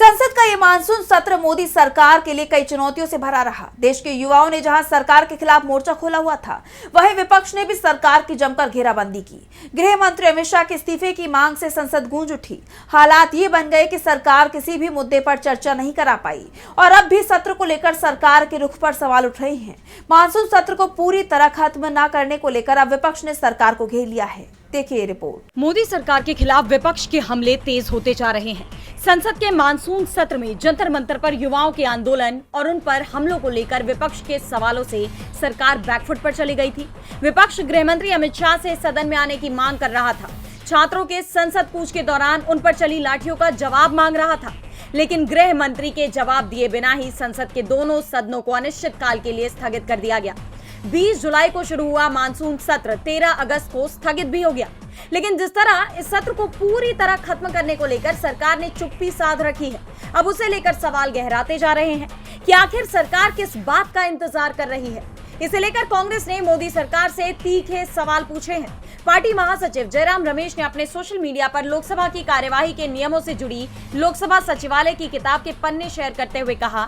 संसद का ये मानसून सत्र मोदी सरकार के लिए कई चुनौतियों से भरा रहा। देश के युवाओं ने जहां सरकार के खिलाफ मोर्चा खोला हुआ था, वहीं विपक्ष ने भी सरकार की जमकर घेराबंदी की। गृह मंत्री अमित शाह के इस्तीफे की मांग से संसद गूंज उठी। हालात ये बन गए कि सरकार किसी भी मुद्दे पर चर्चा नहीं करा पाई और अब भी सत्र को लेकर सरकार के रुख पर सवाल उठ रहे हैं। मानसून सत्र को पूरी तरह खत्म न करने को लेकर अब विपक्ष ने सरकार को घेर लिया है। देखिए रिपोर्ट। मोदी सरकार के खिलाफ विपक्ष के हमले तेज होते जा रहे हैं। संसद के मानसून सत्र में जंतर मंतर पर युवाओं के आंदोलन और उन पर हमलों को लेकर विपक्ष के सवालों से सरकार बैकफुट पर चली गई थी। विपक्ष गृह मंत्री अमित शाह से सदन में आने की मांग कर रहा था। छात्रों के संसद कूच के दौरान उन पर चली लाठियों का जवाब मांग रहा था, लेकिन गृह मंत्री के जवाब दिए बिना ही संसद के दोनों सदनों को अनिश्चित काल के लिए स्थगित कर दिया गया। 20 जुलाई को शुरू हुआ मानसून सत्र 13 अगस्त को स्थगित भी हो गया, लेकिन जिस तरह इस सत्र को पूरी तरह खत्म करने को लेकर सरकार ने चुप्पी साध रखी है, अब उसे लेकर सवाल गहराते जा रहे हैं कि आखिर सरकार किस बात का इंतजार कर रही है। इसे लेकर कांग्रेस ने मोदी सरकार से तीखे सवाल पूछे हैं। पार्टी महासचिव जयराम रमेश ने अपने सोशल मीडिया पर लोकसभा की कार्यवाही के नियमों से जुड़ी लोकसभा सचिवालय की किताब के पन्ने शेयर करते हुए कहा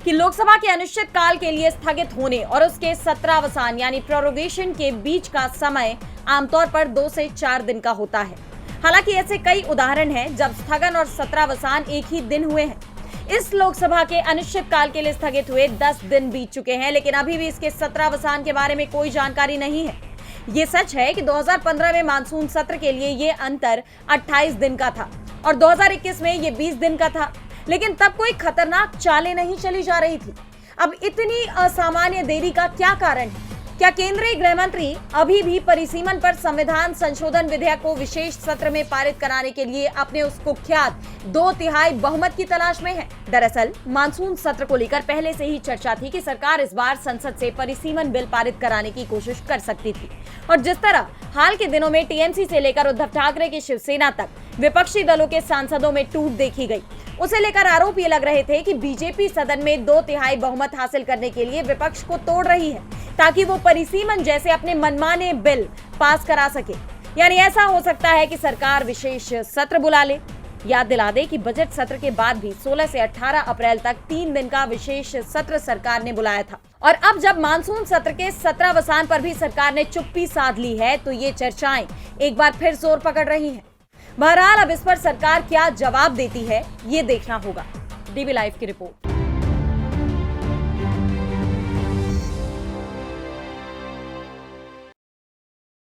कि लोकसभा के अनिश्चित काल के लिए स्थगित होने और उसके सत्रावसान यानी प्रोरोगेशन के बीच का समय आमतौर पर 2 से 4 दिन का होता है। हालांकि ऐसे कई उदाहरण हैं जब स्थगन और सत्रावसान एक ही दिन हुए हैं। इस लोकसभा के अनिश्चित काल के लिए स्थगित हुए 10 दिन बीत चुके हैं, लेकिन अभी भी इसके सत्रावसान के बारे में कोई जानकारी नहीं है। ये सच है कि 2015 में मानसून सत्र के लिए ये अंतर 28 दिन का था और 2021 में ये 20 दिन का था, लेकिन तब कोई खतरनाक चालें नहीं चली जा रही थी। अब इतनी असामान्य देरी का क्या कारण है? क्या केंद्रीय गृह मंत्री अभी भी परिसीमन पर संविधान संशोधन विधेयक को विशेष सत्र में पारित कराने के लिए अपने उस कुख्यात 2/3 बहुमत की तलाश में है? दरअसल मानसून सत्र को लेकर पहले से ही चर्चा थी कि सरकार इस बार संसद से परिसीमन बिल पारित कराने की कोशिश कर सकती थी, और जिस तरह हाल के दिनों में टीएमसी से लेकर उद्धव ठाकरे की शिवसेना तक विपक्षी दलों के सांसदों में टूट देखी गई, उसे लेकर आरोप ये लग रहे थे कि बीजेपी सदन में 2/3 बहुमत हासिल करने के लिए विपक्ष को तोड़ रही है ताकि वो परिसीमन जैसे अपने मनमाने बिल पास करा सके। यानी ऐसा हो सकता है कि सरकार विशेष सत्र बुला ले। याद दिला दे कि बजट सत्र के बाद भी 16 से 18 अप्रैल तक 3 दिन का विशेष सत्र सरकार ने बुलाया था, और अब जब मानसून सत्र के सत्रावसान पर भी सरकार ने चुप्पी साध ली है तो ये चर्चाएं एक बार फिर जोर पकड़ रही हैं। बहरहाल अब इस पर सरकार क्या जवाब देती है, ये देखना होगा। डीबी लाइव की रिपोर्ट।